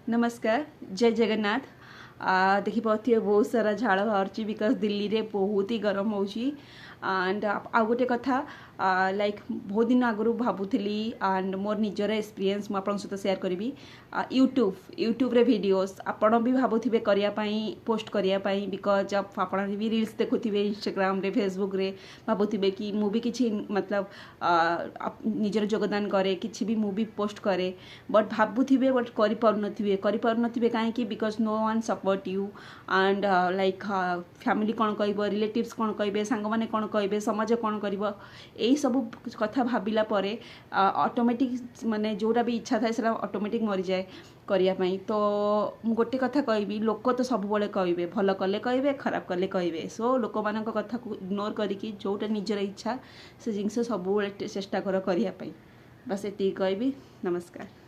नमस्कार जय जगन्नाथ। देखिपे बहुत सारा झाड़ बाहर बिकज दिल्ली रे बहुत ही गरम होची एंड आउ गोटे कथा लाइक बहुत दिन आगु भावुली एंड मोर निजर एक्सपीरियंस मुझे सहित शेयर करी। यूट्यूब रे वीडियोस आपण भी भावुवे करने पोस्ट करने बिकज आप भी रील्स देखुवे इंस्टाग्राम रे फेसबुक रे भावुवे कि मुझे किसी मतलब निजर योगदान करे किसी भी मुझे पोस्ट करे बट भावुवे बट कर कहीं because no one support you and like family कौन कह रिलेटिव्स कौन कहे सांग मैंने कौन कहे समाज कौन कर यही सब कथा भाविला परे ऑटोमेटिक माने जोरा भी इच्छा थाए से ऑटोमेटिक मरी जाए करने। तो मु गोटे कथा कहबी लोक तो सब बड़े कहे भल कले कहे खराब कले कहे सो लोक मान कथा को इग्नोर करके जोटा निजर इच्छा से जिनस सब चेष्टा कर करने बस ये कहबी। नमस्कार।